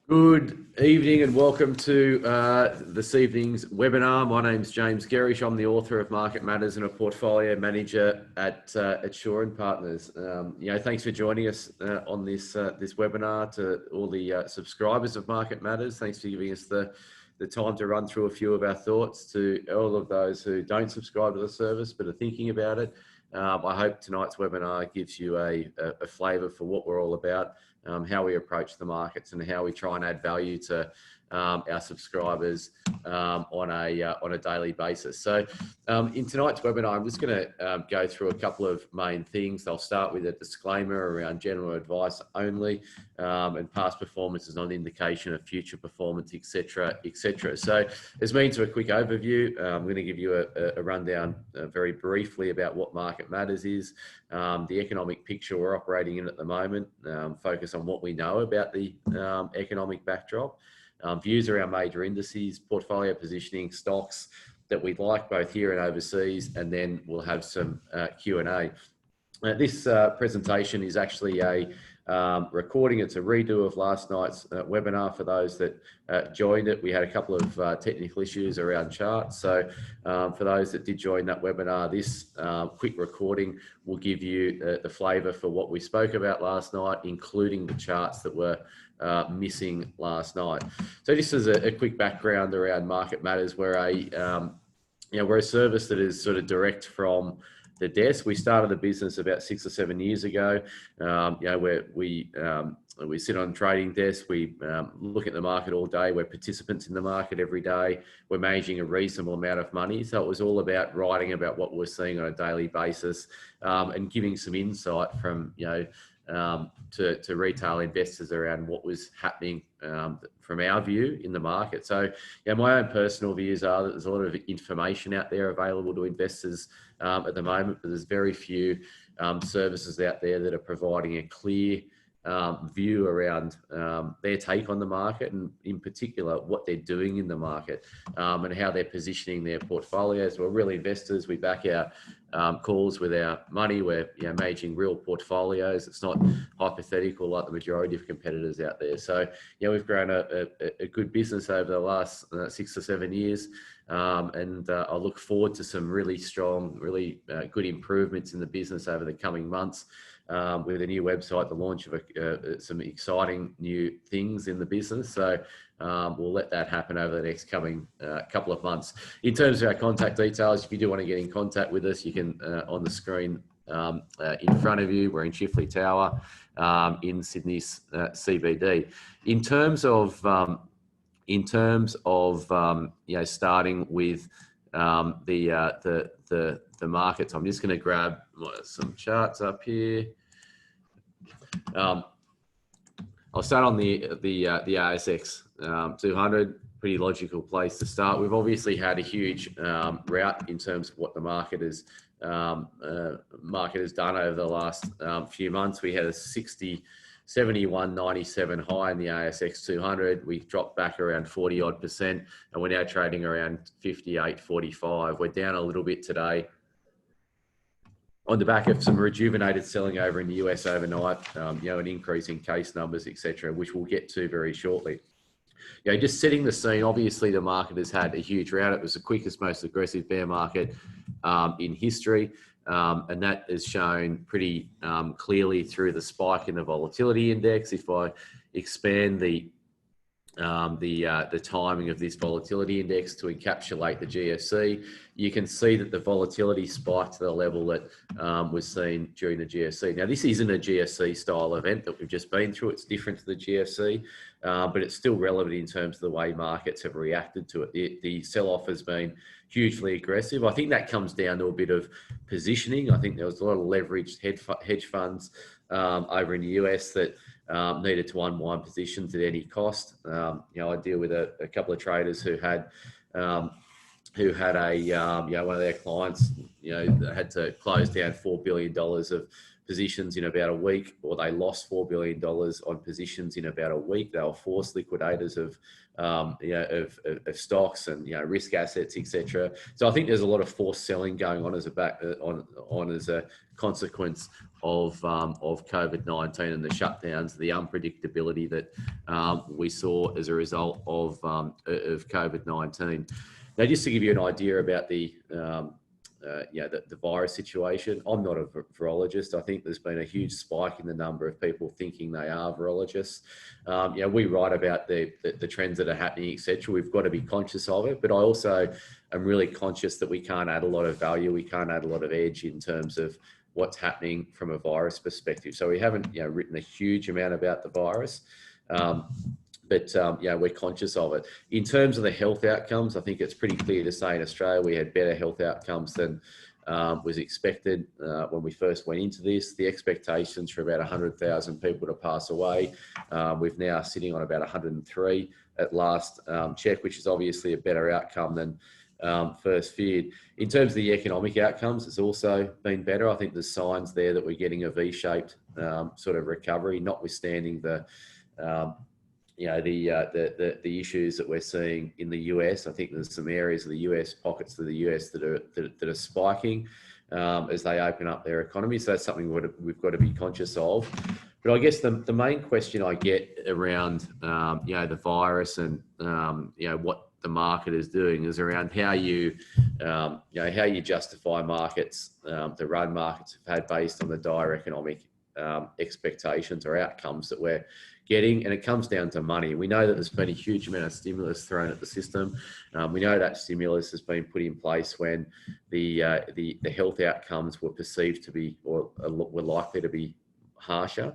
Good evening and welcome to this evening's webinar. My name's James Gerrish. I'm the author of Market Matters and a portfolio manager at Shaw and Partners. Thanks for joining us on this webinar. To all the subscribers of Market Matters, thanks for giving us the time to run through a few of our thoughts. To all of those who don't subscribe to the service but are thinking about it, I hope tonight's webinar gives you a flavour for what we're all about. How we approach the markets and how we try and add value to our subscribers on a daily basis. So in tonight's webinar, I'm just going to go through a couple of main things. I'll start with a disclaimer around general advice only, and past performance is not an indication of future performance, etc., etc. So as means of a quick overview, I'm going to give you a rundown very briefly about what Market Matters is, the economic picture we're operating in at the moment, focus on what we know about the economic backdrop, views around major indices, portfolio positioning, stocks that we like both here and overseas, and then we'll have some Q&A. This presentation is actually a recording. It's a redo of last night's webinar. For those that joined it, we had a couple of technical issues around charts. So for those that did join that webinar, this quick recording will give you the flavour for what we spoke about last night, including the charts that were missing last night. So just as a quick background around Market Matters, we're a service that is sort of direct from the desk. We started the business about 6 or 7 years ago. Where we sit on trading desk. We look at the market all day. We're participants in the market every day. We're managing a reasonable amount of money. So it was all about writing about what we're seeing on a daily basis, and giving some insight from to retail investors around what was happening from our view in the market. So my own personal views are that there's a lot of information out there available to investors at the moment, but there's very few services out there that are providing a clear view around their take on the market, and in particular what they're doing in the market, and how they're positioning their portfolios. We're real investors. We back our calls with our money. We're managing real portfolios. It's not hypothetical like the majority of competitors out there. So we've grown a good business over the last 6 or 7 years, and I look forward to some really strong, really good improvements in the business over the coming months, with a new website, the launch of some exciting new things in the business. So we'll let that happen over the next coming couple of months. In terms of our contact details, if you do want to get in contact with us, you can on the screen in front of you. We're in Chifley Tower in Sydney's CBD. In terms of starting with the markets, I'm just going to grab some charts up here. I'll start on the ASX 200. Pretty logical place to start. We've obviously had a huge rout in terms of what the market has done over the last few months. We had a 71.97 high in the ASX 200. We dropped back around 40% and we're now trading around 58.45. We're down a little bit today on the back of some rejuvenated selling over in the US overnight, an increase in case numbers, etc., which we'll get to very shortly. Just setting the scene, obviously the market has had a huge rout. It was the quickest, most aggressive bear market in history, and that is shown pretty clearly through the spike in the volatility index. If I expand the timing of this volatility index to encapsulate the GFC, you can see that the volatility spiked to the level that was seen during the GFC. Now, this isn't a GFC style event that we've just been through. It's different to the GFC, but it's still relevant in terms of the way markets have reacted to it. The sell-off has been hugely aggressive. I think that comes down to a bit of positioning. I think there was a lot of leveraged hedge funds over in the US that needed to unwind positions at any cost. I deal with a couple of traders who had who had one of their clients, had to close down $4 billion of positions in about a week, or they lost $4 billion on positions in about a week. They were forced liquidators of stocks and risk assets, etc. So I think there's a lot of forced selling going on as a consequence of COVID-19 and the shutdowns, the unpredictability that we saw as a result of COVID-19. Now, just to give you an idea about the virus situation, I'm not a virologist. I think there's been a huge spike in the number of people thinking they are virologists. We write about the trends that are happening, etc. We've got to be conscious of it, but I also am really conscious that we can't add a lot of value. We can't add a lot of edge in terms of what's happening from a virus perspective. So we haven't written a huge amount about the virus. But we're conscious of it. In terms of the health outcomes, I think it's pretty clear to say in Australia we had better health outcomes than was expected when we first went into this. The expectations for about 100,000 people to pass away. We've now sitting on about 103 at last check, which is obviously a better outcome than first feared. In terms of the economic outcomes, it's also been better. I think there's signs there that we're getting a V-shaped sort of recovery, notwithstanding the issues that we're seeing in the US. I think there's some areas of the US, pockets of the US that are spiking as they open up their economy. So that's something we've got to be conscious of. But I guess the main question I get around the virus and what the market is doing is around how you justify markets, the run markets have had based on the dire economic expectations or outcomes that we're getting, and it comes down to money. We know that there's been a huge amount of stimulus thrown at the system. We know that stimulus has been put in place when the health outcomes were perceived to be, or were likely to be, harsher,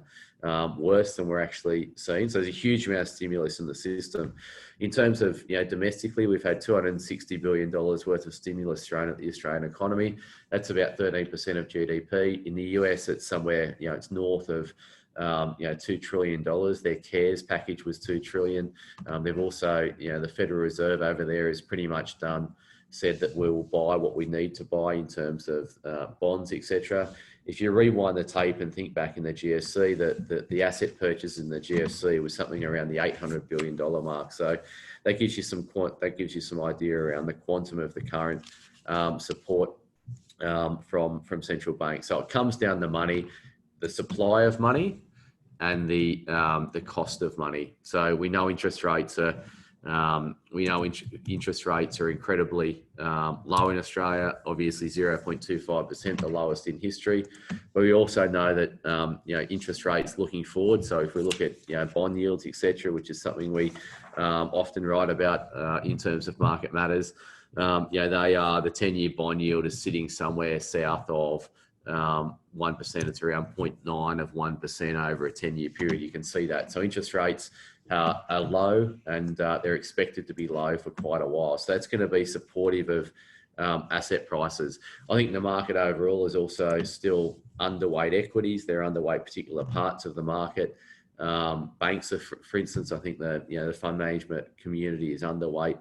worse than we're actually seeing. So there's a huge amount of stimulus in the system. In terms of domestically, we've had $260 billion worth of stimulus thrown at the Australian economy. That's about 13% of GDP. In the US, it's somewhere it's north of $2 trillion. Their CARES package was $2 trillion. They've also, the Federal Reserve over there is pretty much said that we will buy what we need to buy in terms of bonds, etc. If you rewind the tape and think back in the GFC, the asset purchase in the GFC was something around the $800 billion mark. So that gives you some idea around the quantum of the current support from central banks. So it comes down to money, the supply of money, and the cost of money. So we know interest rates are incredibly low in Australia. Obviously, 0.25%, the lowest in history. But we also know that interest rates looking forward. So if we look at bond yields, etc., which is something we often write about in terms of Market Matters, they are, the 10-year bond yield is sitting somewhere south of 1%. It's around 0.9 of 1% over a 10-year period. You can see that. So interest rates are low, and they're expected to be low for quite a while. So that's going to be supportive of asset prices. I think the market overall is also still underweight equities. They're underweight particular parts of the market. Banks are, for instance, I think the fund management community is underweight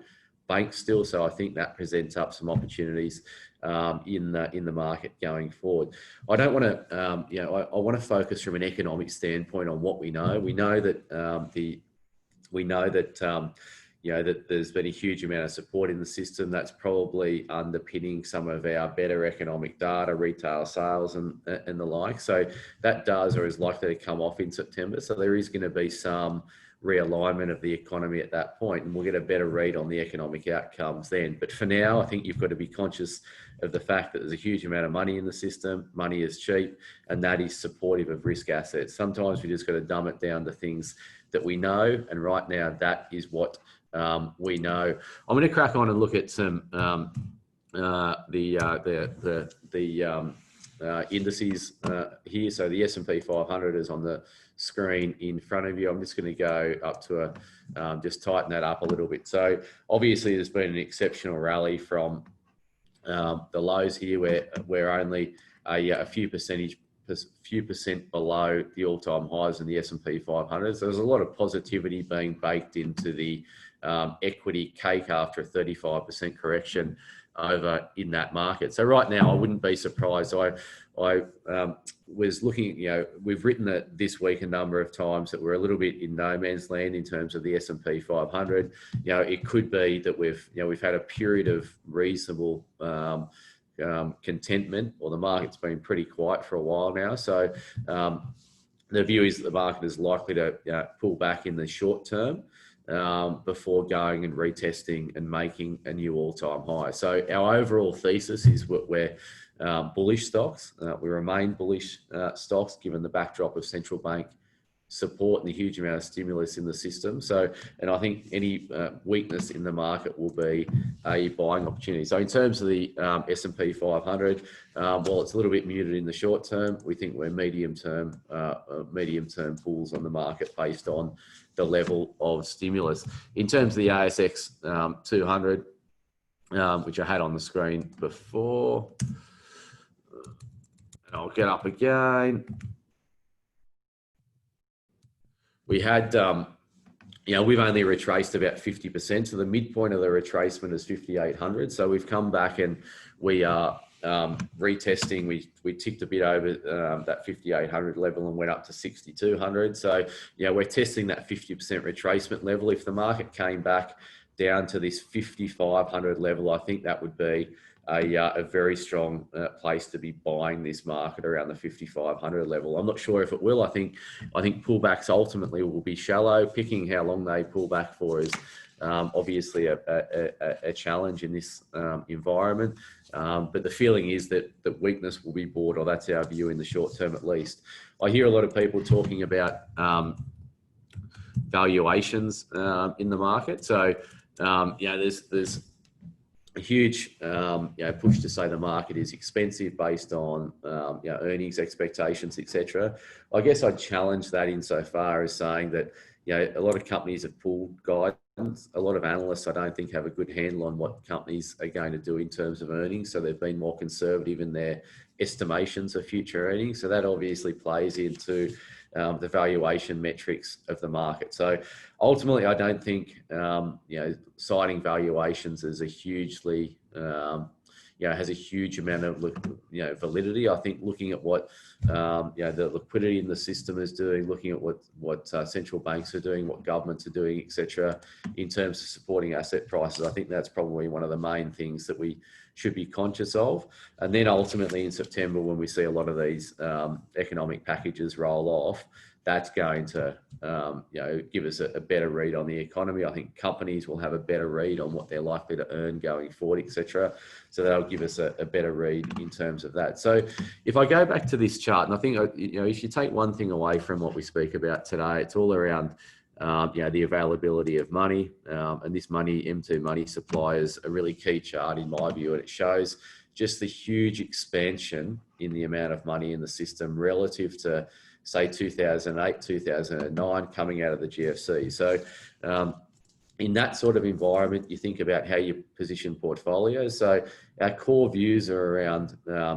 banks still. So I think that presents up some opportunities in the market going forward. I don't want to, I want to focus from an economic standpoint on what we know. We know that that there's been a huge amount of support in the system. That's probably underpinning some of our better economic data, retail sales, and the like. So that does, or is likely to come off in September. So there is going to be some realignment of the economy at that point, and we'll get a better read on the economic outcomes then. But for now, I think you've got to be conscious of the fact that there's a huge amount of money in the system. Money is cheap, and that is supportive of risk assets. Sometimes we just got to dumb it down to things that we know, and right now that is what we know. I'm going to crack on and look at some indices here. So the S&P 500 is on the screen in front of you. I'm just going to go up to just tighten that up a little bit. So obviously there's been an exceptional rally from the lows here, where we're only a few percent below the all-time highs in the S&P 500. So there's a lot of positivity being baked into the equity cake after a 35% correction over in that market. So right now, I wouldn't be surprised. I was looking, we've written that this week a number of times that we're a little bit in no man's land in terms of the S&P 500. It could be that we've had a period of reasonable contentment, or the market's been pretty quiet for a while now. So the view is that the market is likely to pull back in the short term before going and retesting and making a new all-time high. So our overall thesis is we're bullish stocks. We remain bullish stocks given the backdrop of central bank support and the huge amount of stimulus in the system. So, and I think any weakness in the market will be a buying opportunity. So in terms of the S&P 500, while it's a little bit muted in the short term, we think we're medium-term bulls on the market based on the level of stimulus. In terms of the ASX 200, which I had on the screen before, and I'll get up again. We had, we've only retraced about 50%. So the midpoint of the retracement is 5,800. So we've come back and we are retesting. We ticked a bit over that 5,800 level and went up to 6,200. So, we're testing that 50% retracement level. If the market came back down to this 5,500 level, I think that would be a very strong place to be buying this market around the 5,500 level. I'm not sure if it will. I think pullbacks ultimately will be shallow. Picking how long they pull back for is obviously a challenge in this environment. But the feeling is that weakness will be bought, or that's our view in the short term at least. I hear a lot of people talking about valuations in the market. So there's a huge push to say the market is expensive based on earnings expectations, etc. I guess I'd challenge that insofar as saying that a lot of companies have pulled guidance. A lot of analysts, I don't think, have a good handle on what companies are going to do in terms of earnings. So they've been more conservative in their estimations of future earnings. So that obviously plays into the valuation metrics of the market. So ultimately, I don't think citing valuations as a hugely has a huge amount of validity. I think looking at what the liquidity in the system is doing, looking at what central banks are doing, what governments are doing, etc., in terms of supporting asset prices, I think that's probably one of the main things that we should be conscious of. And then ultimately in September, when we see a lot of these economic packages roll off, that's going to give us a better read on the economy. I think companies will have a better read on what they're likely to earn going forward, etc. So that'll give us a better read in terms of that. So if I go back to this chart, and I think if you take one thing away from what we speak about today, it's all around the availability of money, and this M2 money supply is a really key chart in my view, and it shows just the huge expansion in the amount of money in the system relative to, say, 2008, 2009, coming out of the GFC. So in that sort of environment, you think about how you position portfolios. So our core views are around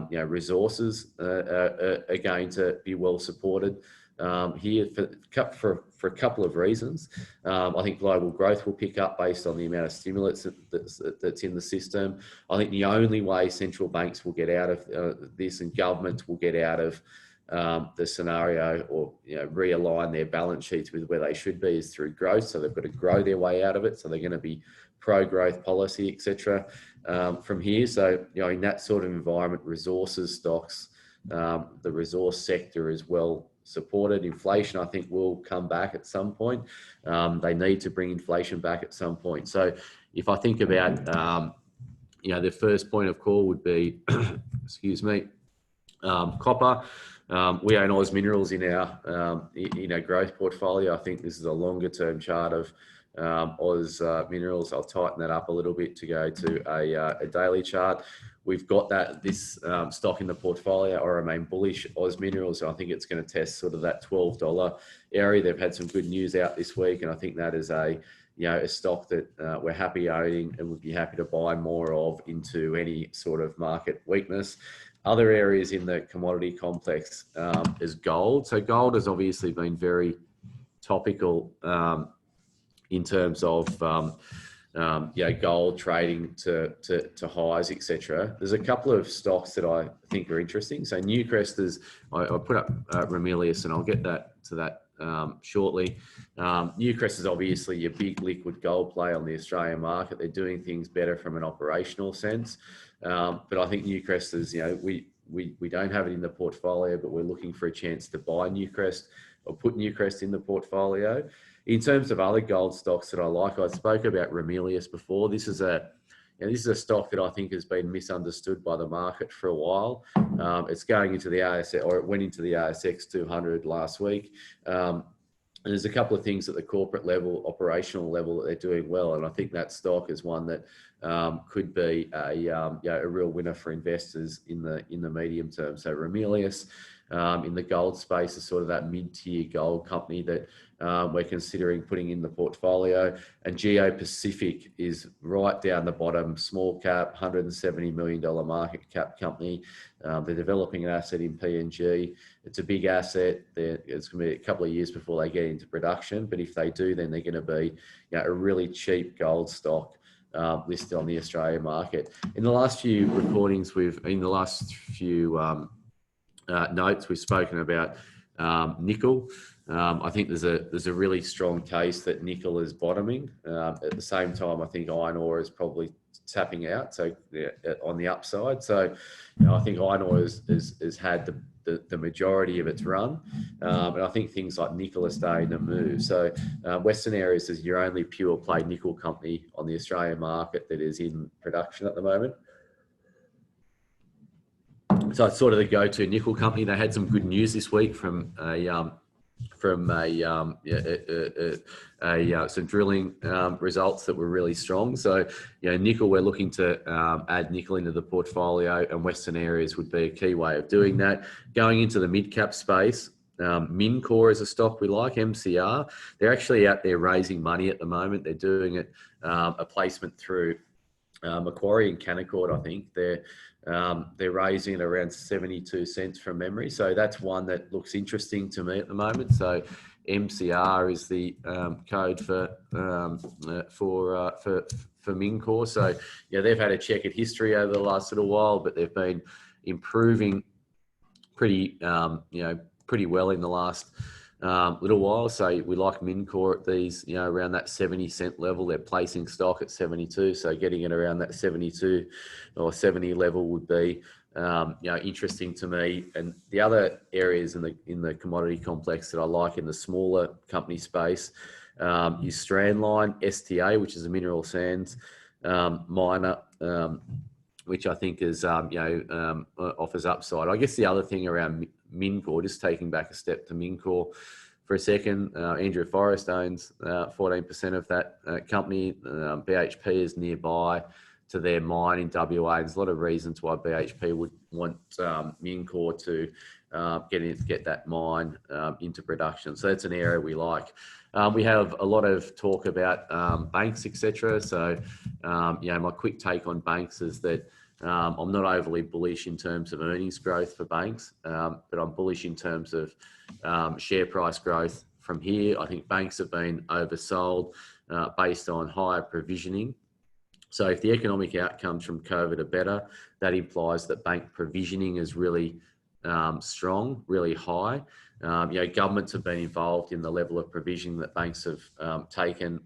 resources are going to be well supported here for a couple of reasons. I think global growth will pick up based on the amount of stimulus that's in the system. I think the only way central banks will get out of this and governments will get out of the scenario or realign their balance sheets with where they should be is through growth. So they've got to grow their way out of it. So they're going to be pro-growth policy, etc. From here. So in that sort of environment, resources stocks, the resource sector is well supported. Inflation, I think, will come back at some point. They need to bring inflation back at some point. So if I think about the first point of call would be excuse me, copper. We own Oz Minerals in our growth portfolio. I think this is a longer term chart of Oz Minerals. I'll tighten that up a little bit to go to a daily chart. We've got this stock in the portfolio. I remain bullish Oz Minerals. So I think it's going to test sort of that $12 area. They've had some good news out this week, and I think that is a stock that we're happy owning and would be happy to buy more of into any sort of market weakness. Other areas in the commodity complex is gold. So gold has obviously been very topical in terms of gold trading to highs, etc. There's a couple of stocks that I think are interesting. So Newcrest is, I put up Ramelius, and I'll get to that shortly. Newcrest is obviously your big liquid gold play on the Australian market. They're doing things better from an operational sense, but I think Newcrest is, we don't have it in the portfolio, but we're looking for a chance to buy Newcrest or put Newcrest in the portfolio. In terms of other gold stocks that I like, I spoke about Ramelius before. This is a stock that I think has been misunderstood by the market for a while. It's going into the ASX, or it went into the ASX 200 last week. And there's a couple of things at the corporate level, operational level, that they're doing well. And I think that stock is one that could be a real winner for investors in the medium term. So Ramelius in the gold space is sort of that mid-tier gold company that we're considering putting in the portfolio. And Geo Pacific is right down the bottom, small cap, $170 million market cap company. They're developing an asset in PNG. It's a big asset. It's going to be a couple of years before they get into production. But if they do, then they're going to be a really cheap gold stock listed on the Australian market. In the last few recordings, notes, we've spoken about nickel. I think there's a really strong case that nickel is bottoming. At the same time, I think iron ore is probably tapping out, so on the upside. So I think iron ore has had the majority of its run, and I think things like nickel are starting to move. So Western Areas is your only pure play nickel company on the Australian market that is in production at the moment. So it's sort of the go-to nickel company. They had some good news this week from some drilling results that were really strong. So nickel, we're looking to add nickel into the portfolio, and Western Areas would be a key way of doing that. Going into the mid-cap space, Mincor is a stock we like, MCR. They're actually out there raising money at the moment. They're doing it a placement through Macquarie and Canaccord, I think. They're raising it around 72 cents from memory. So that's one that looks interesting to me at the moment. So MCR is the code for Mincor. So they've had a checkered history over the last little while, but they've been improving pretty well in the last little while. So we like Mincor at these, around that 70 cent level. They're placing stock at 72. So getting it around that 72 or 70 level would be, interesting to me. And the other areas in the commodity complex that I like in the smaller company space is Strandline, STA, which is a mineral sands miner, which I think is, offers upside. I guess the other thing around Mincor, just taking back a step to Mincor for a second, Andrew Forrest owns 14% of that company. BHP is nearby to their mine in WA. There's a lot of reasons why BHP would want Mincor to get that mine into production. So that's an area we like. We have a lot of talk about banks, etc. So, my quick take on banks is that I'm not overly bullish in terms of earnings growth for banks, but I'm bullish in terms of share price growth from here. I think banks have been oversold based on higher provisioning. So if the economic outcomes from COVID are better, that implies that bank provisioning is really strong, really high. Governments have been involved in the level of provisioning that banks have taken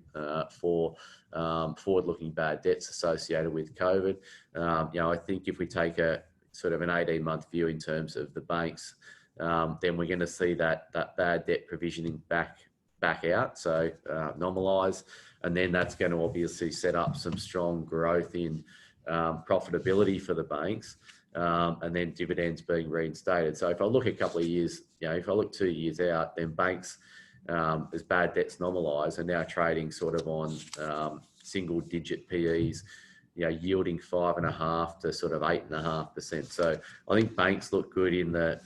for forward-looking bad debts associated with COVID. I think if we take a sort of an 18-month view in terms of the banks, then we're going to see that bad debt provisioning back out, so normalise, and then that's going to obviously set up some strong growth in profitability for the banks, and then dividends being reinstated. So if I look a couple of years, if I look 2 years out, then banks, as bad debts normalise, are now trading sort of on single-digit PEs, yielding 5.5% to sort of 8.5%. So I think banks look good in the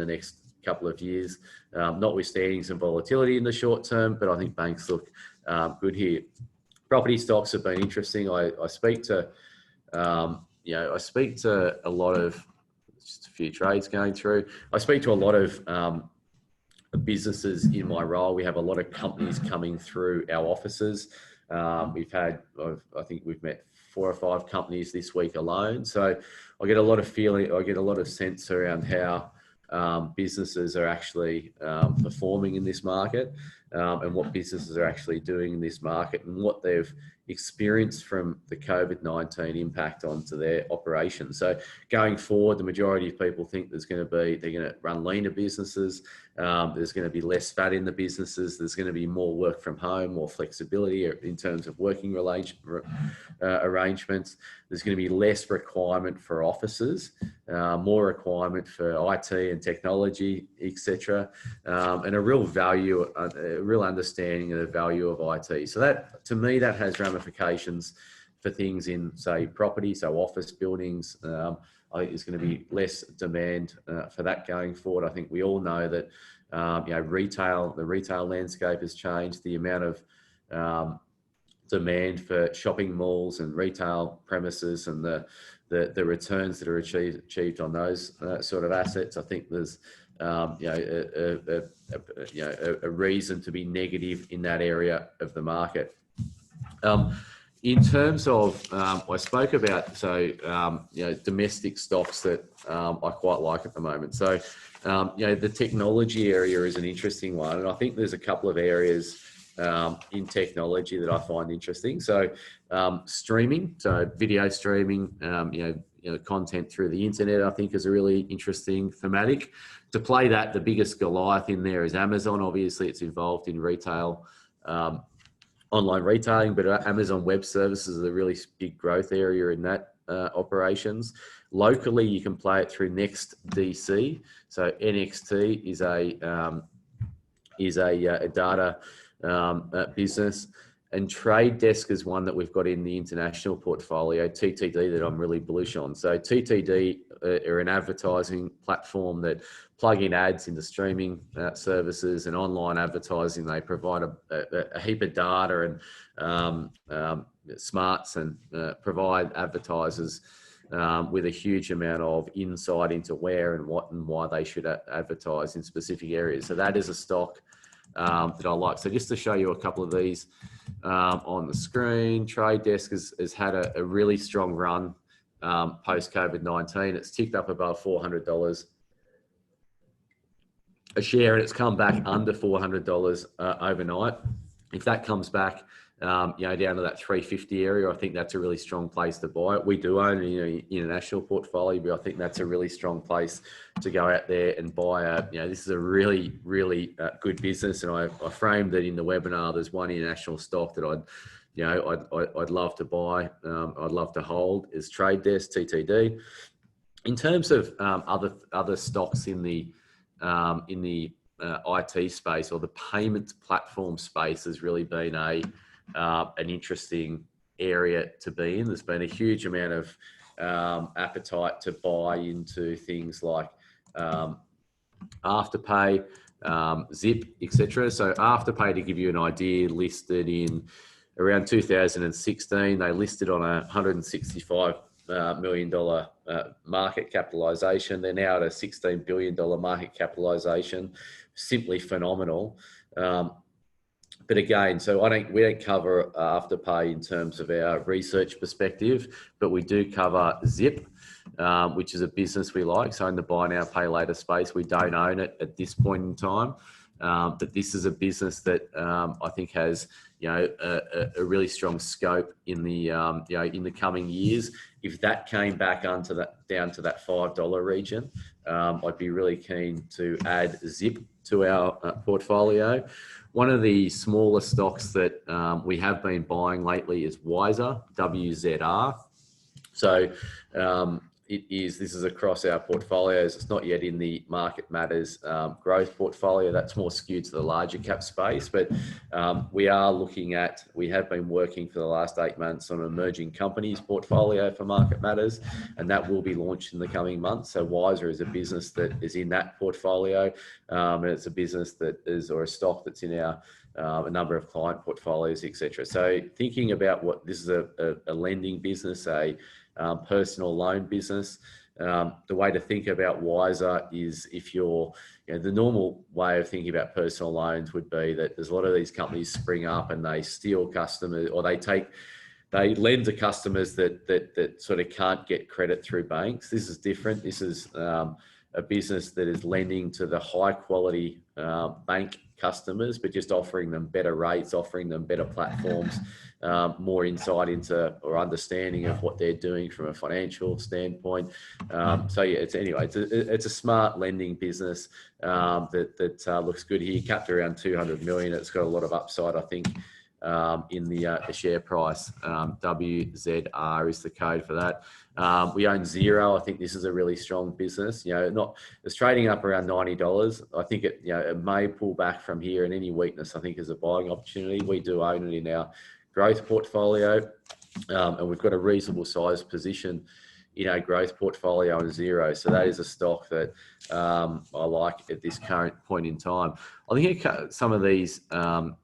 next couple of years, notwithstanding some volatility in the short term, but I think banks look good here. Property stocks have been interesting. I speak to a lot of, just a few trades going through. I speak to a lot of businesses in my role. We have a lot of companies coming through our offices. We've had, I think we've met 4 or 5 companies this week alone. So I get a lot of feeling, I get a lot of sense around how businesses are actually performing in this market, and what businesses are actually doing in this market, and what they've experienced from the COVID-19 impact onto their operations. So going forward, the majority of people think they're going to run leaner businesses. There's going to be less fat in the businesses. There's going to be more work from home, more flexibility in terms of working arrangements. There's going to be less requirement for offices, more requirement for IT and technology, etc., and a real understanding of the value of IT. So that, to me, that has ramifications for things in, say, property, so office buildings. I think there's going to be less demand for that going forward. I think we all know that the retail landscape has changed. The amount of demand for shopping malls and retail premises, and the returns that are achieved on those sort of assets. I think there's a reason to be negative in that area of the market. In terms of, I spoke about, domestic stocks that I quite like at the moment. So, the technology area is an interesting one. And I think there's a couple of areas in technology that I find interesting. So, streaming, so video streaming, content through the internet, I think is a really interesting thematic. To play that, the biggest Goliath in there is Amazon. Obviously, it's involved in retail, online retailing, but Amazon Web Services is a really big growth area in that operations. Locally, you can play it through NextDC. So NXT is a data business, and Trade Desk is one that we've got in the international portfolio, TTD, that I'm really bullish on. So TTD are an advertising platform that plug in ads into streaming services and online advertising. They provide a heap of data and smarts, and provide advertisers with a huge amount of insight into where and what and why they should advertise in specific areas. So that is a stock that I like. So just to show you a couple of these on the screen, Trade Desk has had a really strong run post COVID-19. It's ticked up above $400 a share, and it's come back under $400 overnight. If that comes back, down to that 350 area, I think that's a really strong place to buy it. We do own an international portfolio, but I think that's a really strong place to go out there and buy this is a really, really good business. And I framed that in the webinar. There's one international stock that I'd love to buy. I'd love to hold is Trade Desk, TTD. In terms of other stocks in the IT space, or the payments platform space, has really been an interesting area to be in. There's been a huge amount of appetite to buy into things like Afterpay, Zip, etc. So Afterpay, to give you an idea, listed in around 2016. They listed on a $165 million market capitalization. They're now at a $16 billion market capitalization. Simply phenomenal. But again, so we don't cover Afterpay in terms of our research perspective, but we do cover Zip, which is a business we like. So in the buy now, pay later space, we don't own it at this point in time. But this is a business that I think has a really strong scope in the in the coming years. If that came back down to that $5 region, I'd be really keen to add Zip to our portfolio. One of the smaller stocks that we have been buying lately is Wiser, WZR. So this is across our portfolios. It's not yet in the Market Matters growth portfolio. That's more skewed to the larger cap space. But we have been working for the last 8 months on an emerging companies portfolio for Market Matters, and that will be launched in the coming months. So Wiser is a business that is in that portfolio, and it's a business or a stock that's in our a number of client portfolios, etc. So thinking about this is a lending business, a personal loan business. The way to think about Wiser is if you're, the normal way of thinking about personal loans would be that there's a lot of these companies spring up and they steal customers, or they lend to customers that sort of can't get credit through banks. This is different. This is a business that is lending to the high quality bank customers, but just offering them better rates, offering them better platforms, more insight into or understanding of what they're doing from a financial standpoint. So yeah, it's a smart lending business that looks good here. Capped around 200 million. It's got a lot of upside, I think. In the share price. WZR is the code for that. We own Xero. I think this is a really strong business. It's trading up around $90. I think it may pull back from here, and any weakness I think is a buying opportunity. We do own it in our growth portfolio, and we've got a reasonable size position in our growth portfolio in Xero. So that is a stock that I like at this current point in time. I think some of these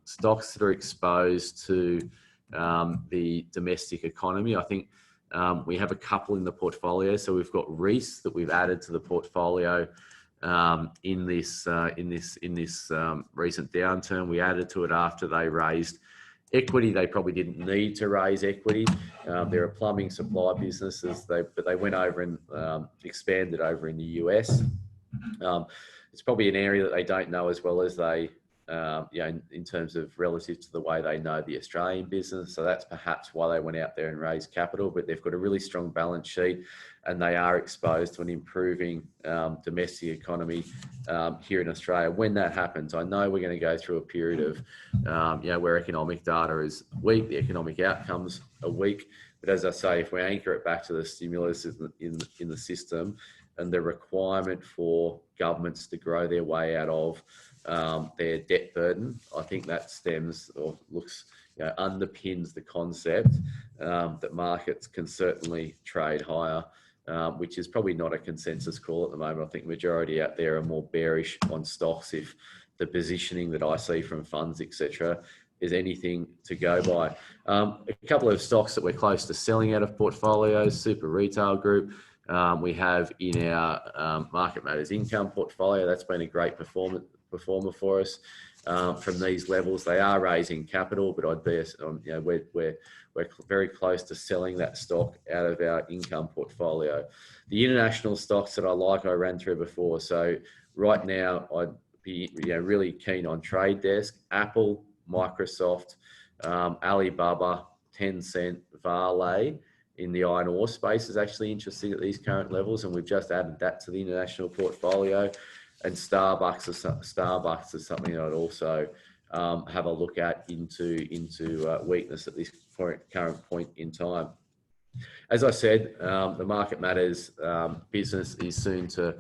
stocks that are exposed to the domestic economy, I think we have a couple in the portfolio. So we've got Reece that we've added to the portfolio in this recent downturn. We added to it after they raised equity. They probably didn't need to raise equity. They're a plumbing supply businesses, but they went over and expanded over in the US. It's probably an area that they don't know as well as they, in terms of relative to the way they know the Australian business. So that's perhaps why they went out there and raised capital, but they've got a really strong balance sheet and they are exposed to an improving domestic economy here in Australia. When that happens, I know we're going to go through a period of, where economic data is weak, the economic outcomes are weak. But as I say, if we anchor it back to the stimulus in the system and the requirement for governments to grow their way out of their debt burden, I think that stems or looks, underpins the concept that markets can certainly trade higher, which is probably not a consensus call at the moment. I think majority out there are more bearish on stocks if the positioning that I see from funds, etc., is anything to go by. A couple of stocks that we're close to selling out of portfolios. Super Retail Group, we have in our Market Matters income portfolio. That's been a great performer for us from these levels. They are raising capital, but I'd be, we're very close to selling that stock out of our income portfolio. The international stocks that I like, I ran through before. So right now, I'd be really keen on Trade Desk, Apple, Microsoft, Alibaba, Tencent, Vale in the iron ore space is actually interesting at these current levels, and we've just added that to the international portfolio. And Starbucks is something that I'd also have a look at into weakness at this current point in time. As I said, the Market Matters business is soon to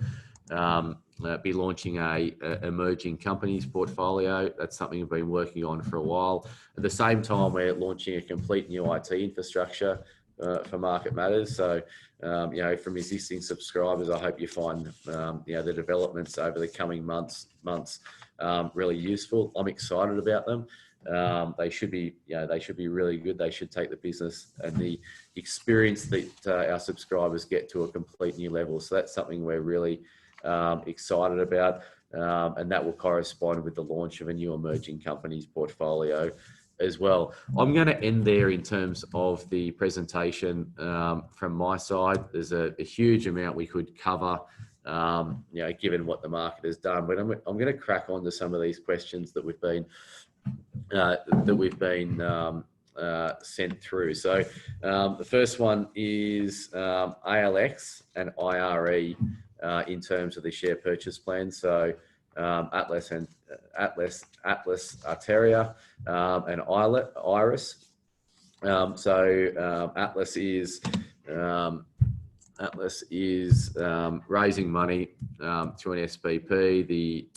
be launching a emerging companies portfolio. That's something we've been working on for a while. At the same time, we're launching a complete new IT infrastructure for Market Matters. So, from existing subscribers, I hope you find, the developments over the coming months really useful. I'm excited about them. They should be really good. They should take the business and the experience that our subscribers get to a complete new level. So that's something we're really excited about, and that will correspond with the launch of a new emerging companies portfolio as well. I'm going to end there in terms of the presentation from my side. There's a huge amount we could cover, given what the market has done. But I'm going to crack on to some of these questions that we've been sent through. So the first one is ALX and IRE in terms of the share purchase plan. So Atlas, Arteria, and Iris. Atlas is raising money through an SPP. The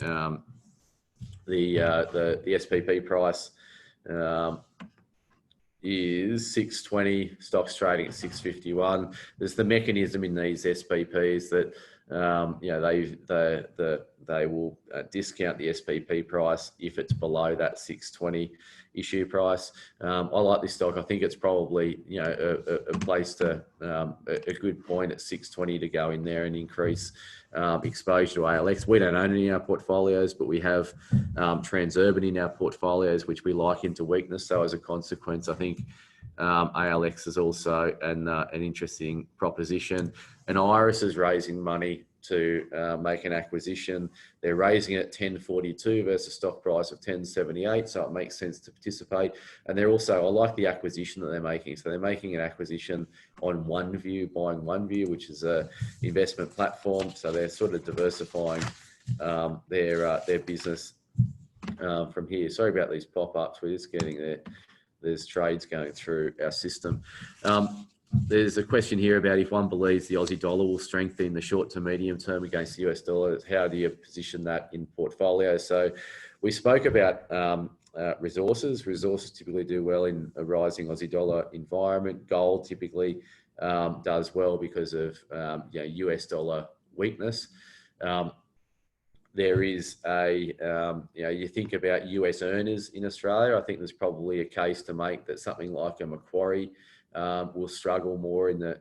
SPP price is 620. Stocks trading at 651. There's the mechanism in these SPPs that they will discount the SPP price if it's below that 620 issue price. I like this stock. I think it's probably a place to a good point at 620 to go in there and increase exposure to ALX. We don't own any in our portfolios, but we have Transurban in our portfolios, which we like into weakness. So as a consequence, I think ALX is also an interesting proposition. And Iris is raising money to make an acquisition. They're raising it 10.42 versus stock price of 10.78, so it makes sense to participate. And they're also, I like the acquisition that they're making. So they're making an acquisition on OneView, buying OneView, which is a investment platform. So they're sort of diversifying their business from here. Sorry about these pop-ups. We're just getting there. There's trades going through our system. There's a question here about if one believes the Aussie dollar will strengthen in the short to medium term against the US dollar, how do you position that in portfolio? So we spoke about resources. Resources typically do well in a rising Aussie dollar environment. Gold typically does well because of US dollar weakness. There is you think about US earners in Australia. I think there's probably a case to make that something like a Macquarie will struggle more in as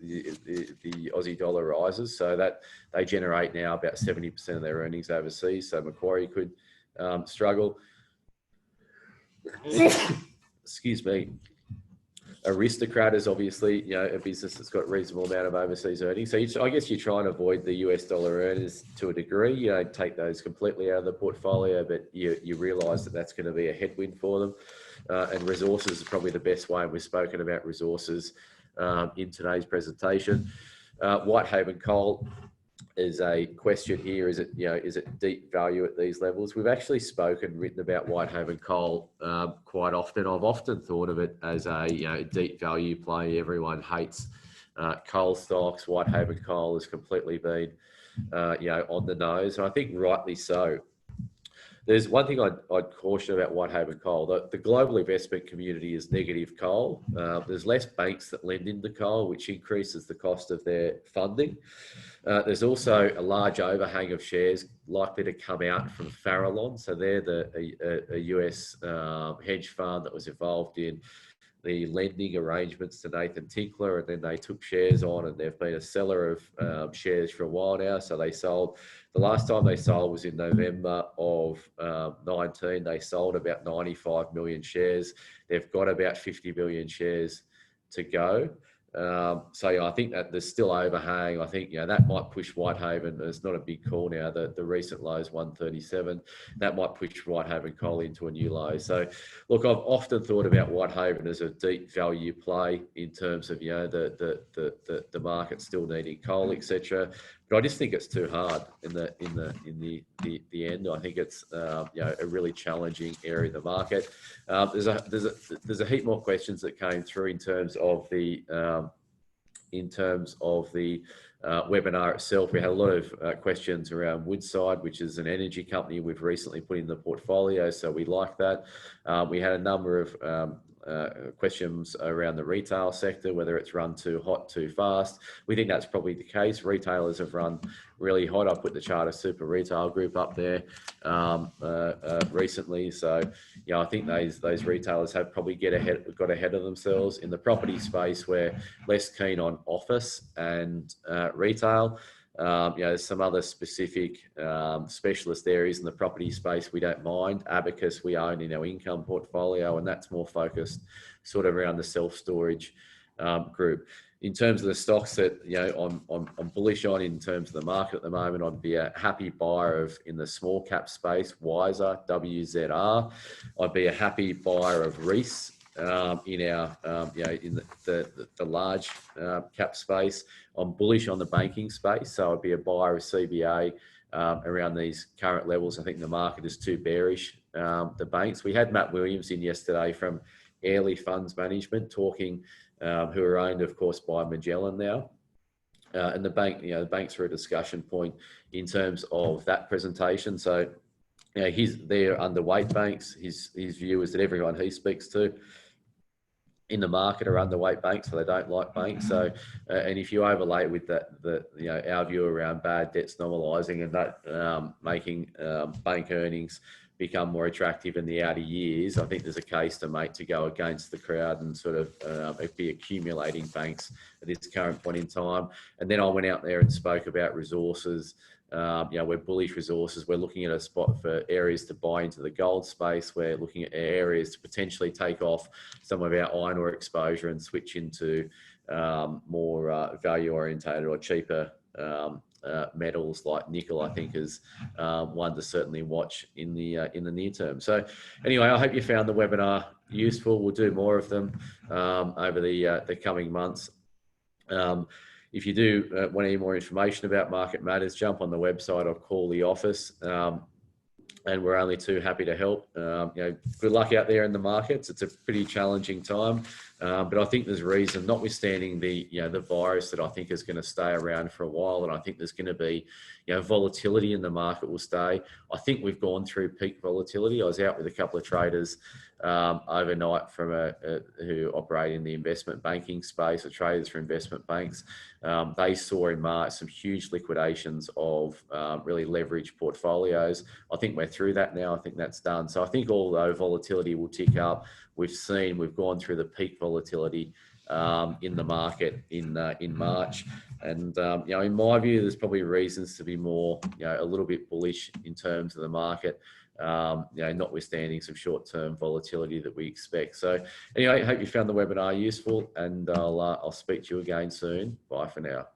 the Aussie dollar rises. So that they generate now about 70% of their earnings overseas. So Macquarie could struggle. Excuse me. Aristocrat is obviously a business that's got a reasonable amount of overseas earnings. So I guess you try and avoid the US dollar earners to a degree. You don't take those completely out of the portfolio, but you realise that that's going to be a headwind for them. And resources is probably the best way. And we've spoken about resources in today's presentation. Whitehaven Coal is a question here. Is it deep value at these levels? We've actually written about Whitehaven Coal quite often. I've often thought of it as a deep value play. Everyone hates coal stocks. Whitehaven Coal has completely been on the nose, and I think rightly so. There's one thing I'd caution about Whitehaven Coal. The global investment community is negative coal. There's less banks that lend into coal, which increases the cost of their funding. There's also a large overhang of shares likely to come out from Farallon. So they're a US hedge fund that was involved in the lending arrangements to Nathan Tinkler, and then they took shares on, and they've been a seller of shares for a while now. So they sold, the last time they sold was in November of 19. They sold about 95 million shares. They've got about 50 million shares to go. So I think that there's still overhang. I think that might push Whitehaven. It's not a big call now. The recent low is 137. That might push Whitehaven Coal into a new low. So look, I've often thought about Whitehaven as a deep value play in terms of the market still needing coal, etc. But I just think it's too hard in the end. I think it's a really challenging area of the market. There's a heap more questions that came through in terms of the webinar itself. We had a lot of questions around Woodside, which is an energy company we've recently put in the portfolio, so we like that. We had a number of questions around the retail sector, whether it's run too hot, too fast. We think that's probably the case. Retailers have run really hot. I put the Charter Super Retail Group up there recently. So, I think those retailers have probably got ahead of themselves. In the property space, we're less keen on office and retail. There's some other specific specialist areas in the property space we don't mind. Abacus we own in our income portfolio, and that's more focused sort of around the self-storage group. In terms of the stocks that I'm bullish on in terms of the market at the moment, I'd be a happy buyer in the small cap space, Wiser, WZR. I'd be a happy buyer of Reece in the large cap space. I'm bullish on the banking space, so I'd be a buyer of CBA around these current levels. I think the market is too bearish. The banks. We had Matt Williams in yesterday from Airlie Funds Management talking, who are owned, of course, by Magellan now. And the banks are a discussion point in terms of that presentation. So, they're underweight banks. His view is that everyone he speaks to in the market are underweight banks, so they don't like banks. So, and if you overlay with that, our view around bad debts normalising and that making bank earnings become more attractive in the outer years, I think there's a case to make to go against the crowd and sort of be accumulating banks at this current point in time. And then I went out there and spoke about resources. We're bullish resources. We're looking at a spot for areas to buy into the gold space. We're looking at areas to potentially take off some of our iron ore exposure and switch into more value orientated or cheaper metals like nickel. I think is one to certainly watch in the near term. So anyway, I hope you found the webinar useful. We'll do more of them over the coming months. If you do want any more information about Market Matters, jump on the website or call the office. And we're only too happy to help. Good luck out there in the markets. It's a pretty challenging time, but I think there's reason, notwithstanding the virus, that I think is going to stay around for a while, and I think there's going to be volatility in the market will stay. I think we've gone through peak volatility. I was out with a couple of traders overnight from who operate in the investment banking space, or traders for investment banks. They saw in March some huge liquidations of really leveraged portfolios. I think we're through that now. I think that's done. So I think although volatility will tick up, we've gone through the peak volatility in the market in March, and in my view, there's probably reasons to be more a little bit bullish in terms of the market. Notwithstanding some short-term volatility that we expect. So anyway, I hope you found the webinar useful, and I'll speak to you again soon. Bye for now.